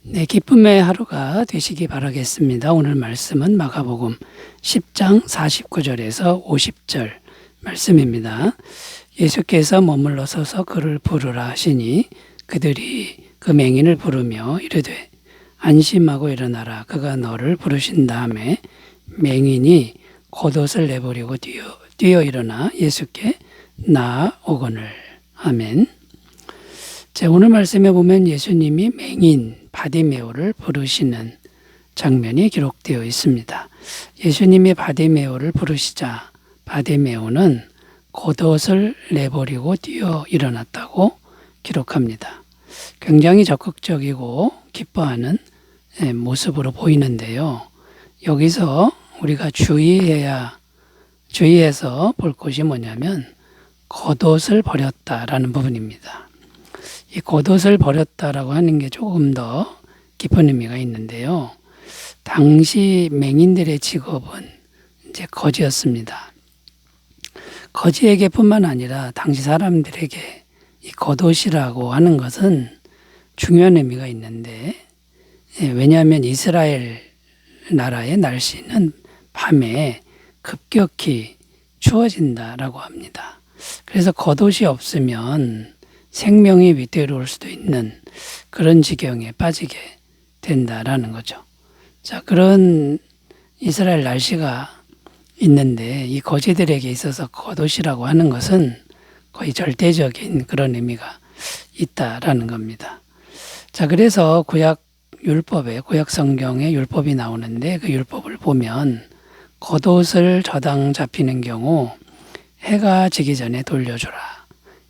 네, 기쁨의 하루가 되시기 바라겠습니다. 오늘 말씀은 마가복음 10장 49절에서 50절 말씀입니다. 예수께서 머물러 서서 그를 부르라 하시니 그들이 그 맹인을 부르며 이르되 안심하고 일어나라. 그가 너를 부르신 다음에 맹인이 겉옷을 내버리고 뛰어 일어나 예수께 나아오거늘. 아멘. 자, 오늘 말씀에 보면 예수님이 맹인 바디메오를 부르시는 장면이 기록되어 있습니다. 예수님이 바디메오를 부르시자 바디메오는 겉옷을 내버리고 뛰어 일어났다고 기록합니다. 굉장히 적극적이고 기뻐하는 모습으로 보이는데요. 여기서 우리가 주의해서 볼 것이 뭐냐면 겉옷을 버렸다라는 부분입니다. 이 겉옷을 버렸다라고 하는 게 조금 더 깊은 의미가 있는데요. 당시 맹인들의 직업은 이제 거지였습니다. 거지에게뿐만 아니라 당시 사람들에게 이 겉옷이라고 하는 것은 중요한 의미가 있는데, 왜냐하면 이스라엘 나라의 날씨는 밤에 급격히 추워진다라고 합니다. 그래서 겉옷이 없으면 생명이 위태로울 수도 있는 그런 지경에 빠지게 된다라는 거죠. 자, 그런 이스라엘 날씨가 있는데 이 거지들에게 있어서 겉옷이라고 하는 것은 거의 절대적인 그런 의미가 있다라는 겁니다. 자, 그래서 구약 성경에 율법이 나오는데 그 율법을 보면 겉옷을 저당 잡히는 경우 해가 지기 전에 돌려주라.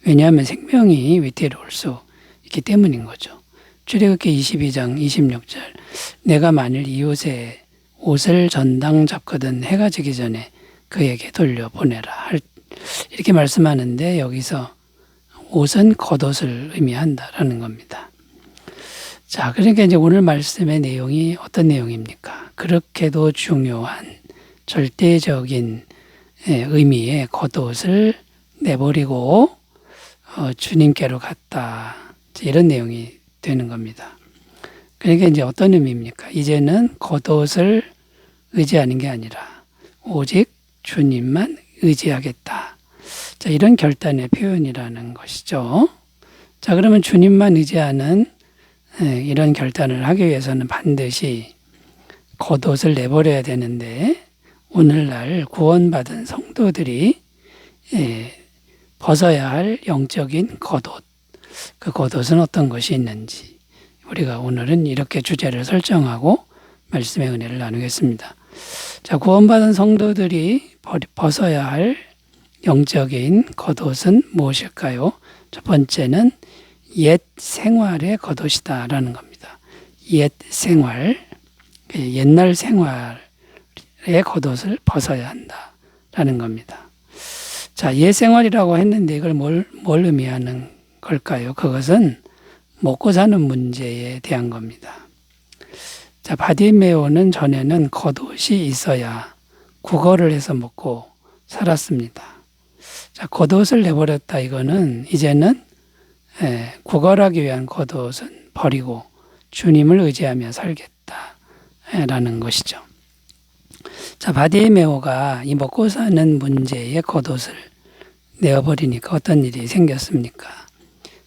왜냐하면 생명이 위태로울 수 있기 때문인 거죠. 출애굽기 22장 26절 내가 만일 이웃의 옷을 전당 잡거든 해가 지기 전에 그에게 돌려보내라. 이렇게 말씀하는데 여기서 옷은 겉옷을 의미한다라는 겁니다. 자, 그러니까 이제 오늘 말씀의 내용이 어떤 내용입니까? 그렇게도 중요한 절대적인 의미의 겉옷을 내버리고 주님께로 갔다. 이런 내용이 되는 겁니다. 그러니까 이제 어떤 의미입니까? 이제는 겉옷을 의지하는 게 아니라 오직 주님만 의지하겠다. 자, 이런 결단의 표현이라는 것이죠. 자, 그러면 주님만 의지하는 이런 결단을 하기 위해서는 반드시 겉옷을 내버려야 되는데 오늘날 구원받은 성도들이 벗어야 할 영적인 겉옷, 그 겉옷은 어떤 것이 있는지 우리가 오늘은 이렇게 주제를 설정하고 말씀의 은혜를 나누겠습니다. 자, 구원받은 성도들이 벗어야 할 영적인 겉옷은 무엇일까요? 첫 번째는 옛 생활의 겉옷이다라는 겁니다. 옛 생활, 옛날 생활의 겉옷을 벗어야 한다라는 겁니다. 자, 옛 생활이라고 했는데 이걸 뭘 의미하는 걸까요? 그것은 먹고 사는 문제에 대한 겁니다. 자, 바디메오는 전에는 겉옷이 있어야 구걸을 해서 먹고 살았습니다. 자, 겉옷을 내버렸다 이거는 이제는 구걸하기 위한 겉옷은 버리고 주님을 의지하며 살겠다라는 것이죠. 자, 바디메오가 이 먹고 사는 문제의 겉옷을 내어버리니까 어떤 일이 생겼습니까?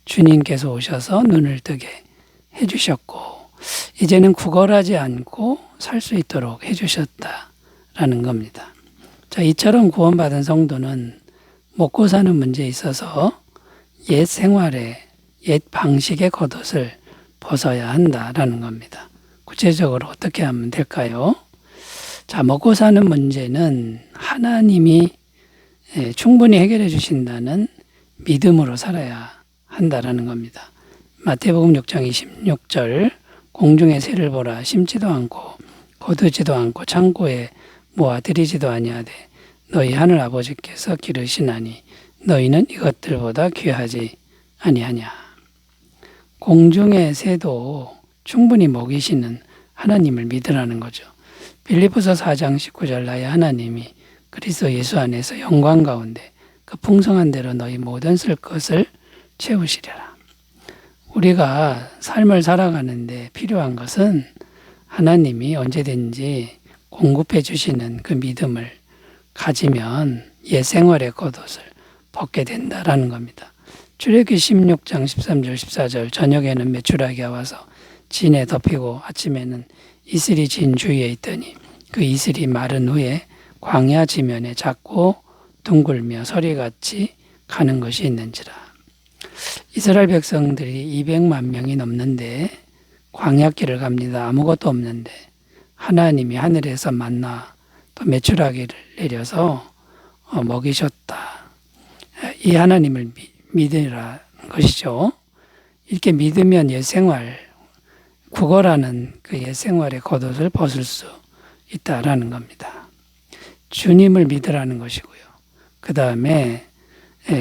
주님께서 오셔서 눈을 뜨게 해주셨고 이제는 구걸하지 않고 살 수 있도록 해주셨다라는 겁니다. 자, 이처럼 구원받은 성도는 먹고 사는 문제에 있어서 옛 생활의 옛 방식의 겉옷을 벗어야 한다라는 겁니다. 구체적으로 어떻게 하면 될까요? 자, 먹고 사는 문제는 하나님이 충분히 해결해 주신다는 믿음으로 살아야 한다라는 겁니다. 마태복음 6장 26절 공중의 새를 보라 심지도 않고 거두지도 않고 창고에 모아 들이지도 아니하되 너희 하늘 아버지께서 기르시나니 너희는 이것들보다 귀하지 아니하냐. 공중의 새도 충분히 먹이시는 하나님을 믿으라는 거죠. 빌립보서 4장 19절 나의 하나님이 그리스도 예수 안에서 영광 가운데 그 풍성한 대로 너희 모든 쓸 것을 채우시리라. 우리가 삶을 살아가는데 필요한 것은 하나님이 언제든지 공급해 주시는 그 믿음을 가지면 옛 생활의 겉옷을 벗게 된다라는 겁니다. 출애굽기 16장 13절 14절 저녁에는 메추라기가 와서 진에 덮이고 아침에는 이슬이 진 주위에 있더니 그 이슬이 마른 후에 광야 지면에 작고 둥글며 서리같이 가는 것이 있는지라. 이스라엘 백성들이 200만 명이 넘는데 광야길을 갑니다. 아무것도 없는데 하나님이 하늘에서 만나 또 메추라기를 내려서 먹이셨다. 이 하나님을 믿으라는 것이죠. 이렇게 믿으면 옛생활, 구걸하는 그 옛생활의 겉옷을 벗을 수 있다라는 겁니다. 주님을 믿으라는 것이고요. 그 다음에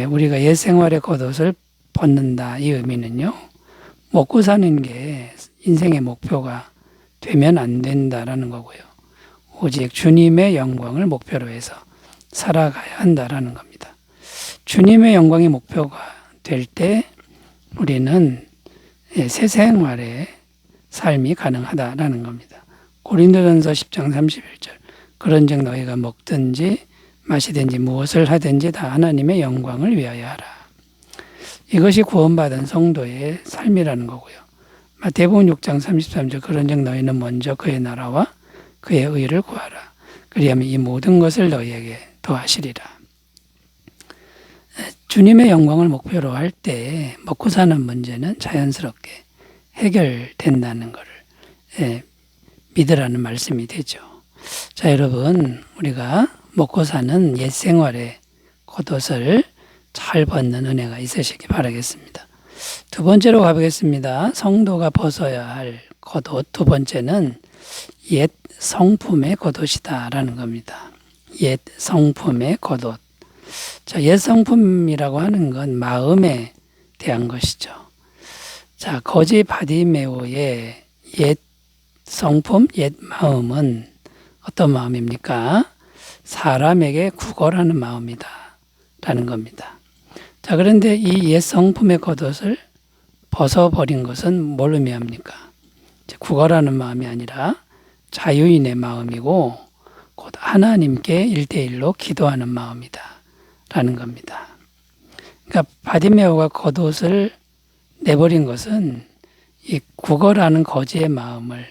우리가 옛생활의 겉옷을 벗는다 이 의미는요. 먹고 사는 게 인생의 목표가 되면 안 된다라는 거고요. 오직 주님의 영광을 목표로 해서 살아가야 한다라는 겁니다. 주님의 영광이 목표가 될 때 우리는 새 생활의 삶이 가능하다라는 겁니다. 고린도전서 10장 31절 그런즉 너희가 먹든지 마시든지 무엇을 하든지 다 하나님의 영광을 위하여 하라. 이것이 구원받은 성도의 삶이라는 거고요. 마태복음 6장 33절 그런즉 너희는 먼저 그의 나라와 그의 의를 구하라. 그리하면 이 모든 것을 너희에게 더하시리라. 주님의 영광을 목표로 할 때 먹고 사는 문제는 자연스럽게 해결된다는 것을 믿으라는 말씀이 되죠. 자, 여러분, 우리가 먹고 사는 옛 생활의 겉옷을 잘 벗는 은혜가 있으시기 바라겠습니다. 두 번째로 가보겠습니다. 성도가 벗어야 할 겉옷 두 번째는 옛 성품의 겉옷이다라는 겁니다. 옛 성품의 겉옷. 자, 옛 성품이라고 하는 건 마음에 대한 것이죠. 자, 거지 바디메오의 옛 성품, 옛 마음은 어떤 마음입니까? 사람에게 구걸하는 마음이다 라는 겁니다. 자, 그런데 이 옛 성품의 겉옷을 벗어버린 것은 뭘 의미합니까? 구걸하는 마음이 아니라 자유인의 마음이고 곧 하나님께 1대1로 기도하는 마음이다 라는 겁니다. 그러니까 바디메오가 겉옷을 내버린 것은 이 구걸하는 거지의 마음을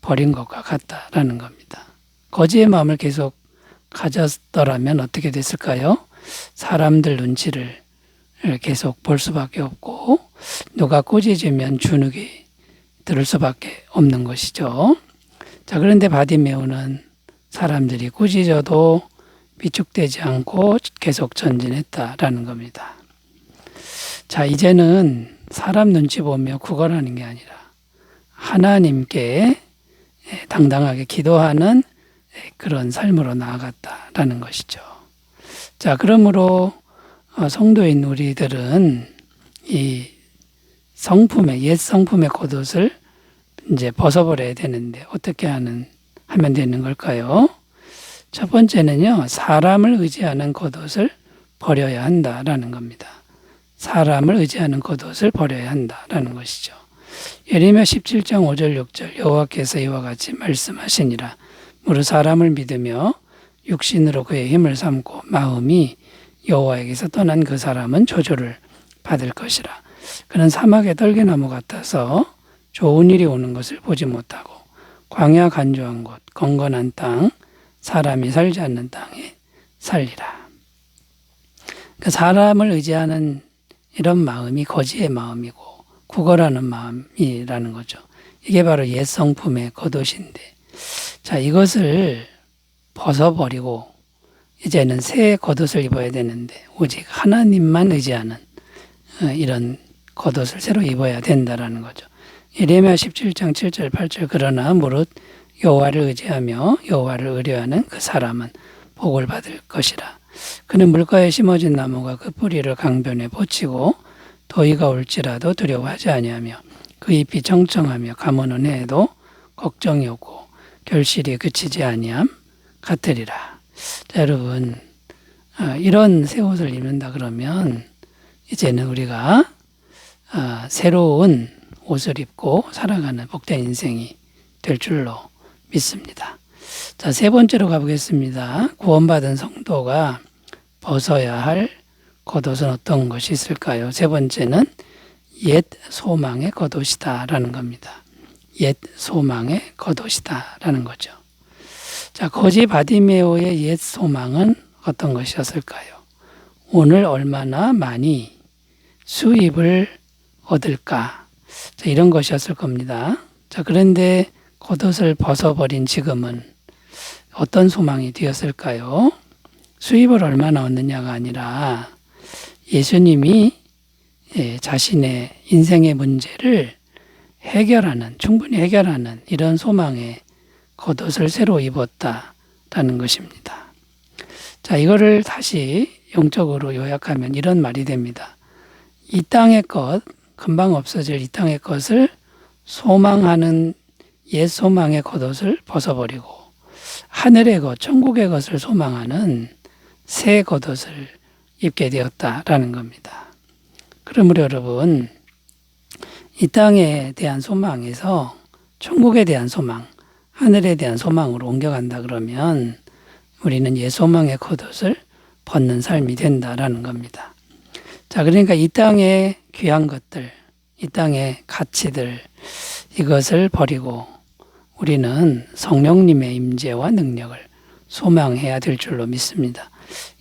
버린 것과 같다라는 겁니다. 거지의 마음을 계속 가졌더라면 어떻게 됐을까요? 사람들 눈치를 계속 볼 수밖에 없고 누가 꾸짖으면 주눅이 들을 수밖에 없는 것이죠. 자, 그런데 바디메오는 사람들이 꾸짖어도 비축되지 않고 계속 전진했다라는 겁니다. 자, 이제는 사람 눈치 보며 구걸하는 게 아니라 하나님께 당당하게 기도하는 그런 삶으로 나아갔다라는 것이죠. 자, 그러므로 성도인 우리들은 이 성품의 옛 성품의 겉옷을 이제 벗어버려야 되는데 어떻게 하면 되는 걸까요? 첫 번째는요, 사람을 의지하는 겉옷을 버려야 한다라는 겁니다. 사람을 의지하는 겉옷을 버려야 한다라는 것이죠. 예레미야 17장 5절 6절 여호와께서 이와 같이 말씀하시니라. 무릇 사람을 믿으며 육신으로 그의 힘을 삼고 마음이 여호와에게서 떠난 그 사람은 저주를 받을 것이라. 그는 사막의 떨기나무 같아서 좋은 일이 오는 것을 보지 못하고 광야 간조한 곳 건건한 땅 사람이 살지 않는 땅에 살리라. 그러니까 사람을 의지하는 이런 마음이 거지의 마음이고 구걸하는 마음이라는 거죠. 이게 바로 옛 성품의 겉옷인데, 자, 이것을 벗어버리고 이제는 새 겉옷을 입어야 되는데 오직 하나님만 의지하는 이런 겉옷을 새로 입어야 된다라는 거죠. 예레미야 17장 7절 8절 그러나 무릇 여호와를 의지하며 여호와를 의뢰하는 그 사람은 복을 받을 것이라. 그는 물가에 심어진 나무가 그 뿌리를 강변에 뻗치고 더위가 올지라도 두려워하지 아니하며 그 잎이 청청하며 가무는 해에도 걱정이 없고 결실이 그치지 아니함 같으리라. 자, 여러분, 이런 새 옷을 입는다 그러면 이제는 우리가 새로운 옷을 입고 살아가는 복된 인생이 될 줄로 믿습니다. 자, 세 번째로 가보겠습니다. 구원받은 성도가 벗어야 할 겉옷은 어떤 것이 있을까요? 세 번째는 옛 소망의 겉옷이다라는 겁니다. 옛 소망의 겉옷이다라는 거죠. 자, 거지 바디메오의 옛 소망은 어떤 것이었을까요? 오늘 얼마나 많이 수입을 얻을까? 자, 이런 것이었을 겁니다. 자, 그런데 겉옷을 벗어버린 지금은 어떤 소망이 되었을까요? 수입을 얼마나 얻느냐가 아니라 예수님이 자신의 인생의 문제를 충분히 해결하는 이런 소망의 겉옷을 새로 입었다라는 것입니다. 자, 이거를 다시 영적으로 요약하면 이런 말이 됩니다. 이 땅의 것, 금방 없어질 이 땅의 것을 소망하는 옛 소망의 겉옷을 벗어버리고 하늘의 것, 천국의 것을 소망하는 새 겉옷을 입게 되었다라는 겁니다. 그러므로 여러분, 이 땅에 대한 소망에서 천국에 대한 소망, 하늘에 대한 소망으로 옮겨간다 그러면 우리는 옛 소망의 겉옷을 벗는 삶이 된다라는 겁니다. 자, 그러니까 이 땅의 귀한 것들, 이 땅의 가치들, 이것을 버리고 우리는 성령님의 임재와 능력을 소망해야 될 줄로 믿습니다.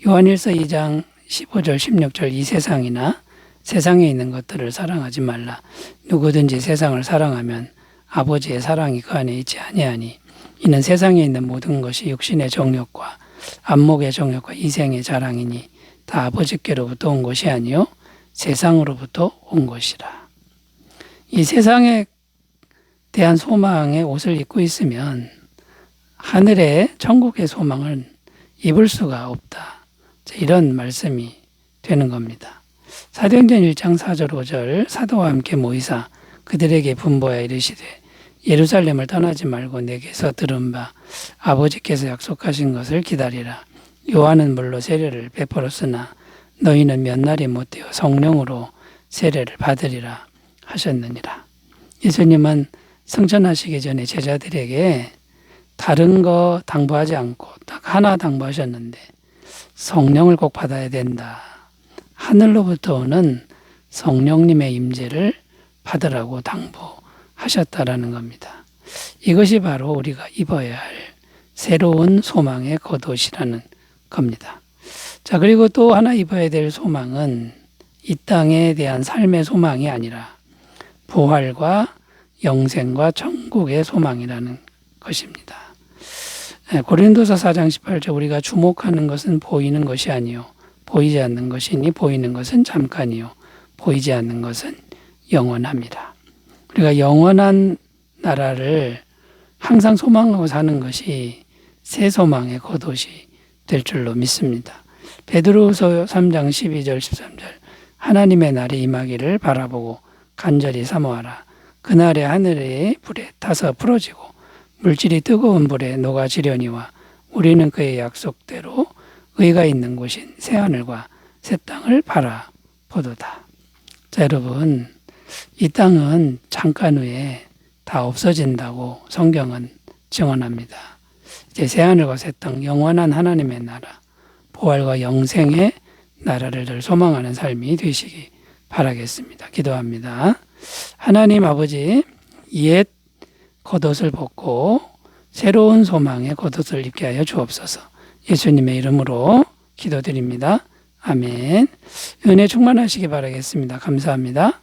요한일서 2장 15절 16절 이 세상이나 세상에 있는 것들을 사랑하지 말라. 누구든지 세상을 사랑하면 아버지의 사랑이 그 안에 있지 아니하니 이는 세상에 있는 모든 것이 육신의 정욕과 안목의 정욕과 이생의 자랑이니 다 아버지께로부터 온 것이 아니요 세상으로부터 온 것이라. 이 세상에 대한 소망의 옷을 입고 있으면 하늘의 천국의 소망을 입을 수가 없다. 이런 말씀이 되는 겁니다. 사도행전 1장 4절 5절 사도와 함께 모이사 그들에게 분보하여 이르시되 예루살렘을 떠나지 말고 내게서 들은 바 아버지께서 약속하신 것을 기다리라. 요한은 물로 세례를 베풀었으나 너희는 몇 날이 못되어 성령으로 세례를 받으리라 하셨느니라. 예수님은 승천하시기 전에 제자들에게 다른 거 당부하지 않고 딱 하나 당부하셨는데 성령을 꼭 받아야 된다. 하늘로부터 오는 성령님의 임재를 받으라고 당부하셨다라는 겁니다. 이것이 바로 우리가 입어야 할 새로운 소망의 겉옷이라는 겁니다. 자, 그리고 또 하나 입어야 될 소망은 이 땅에 대한 삶의 소망이 아니라 부활과 영생과 천국의 소망이라는 것입니다. 고린도서 4장 18절 우리가 주목하는 것은 보이는 것이 아니요 보이지 않는 것이니 보이는 것은 잠깐이요 보이지 않는 것은 영원합니다. 우리가 영원한 나라를 항상 소망하고 사는 것이 새 소망의 겉옷이 될 줄로 믿습니다. 베드로후서 3장 12절 13절 하나님의 날이 임하기를 바라보고 간절히 사모하라. 그날에 하늘의 불에 타서 풀어지고 물질이 뜨거운 불에 녹아지려니와 우리는 그의 약속대로 의가 있는 곳인 새하늘과 새 땅을 바라보도다. 자, 여러분, 이 땅은 잠깐 후에 다 없어진다고 성경은 증언합니다. 이제 새하늘과 새 땅, 영원한 하나님의 나라, 부활과 영생의 나라를 늘 소망하는 삶이 되시기 바라겠습니다. 기도합니다. 하나님 아버지, 옛 겉옷을 벗고 새로운 소망의 겉옷을 입게 하여 주옵소서. 예수님의 이름으로 기도드립니다. 아멘. 은혜 충만하시기 바라겠습니다. 감사합니다.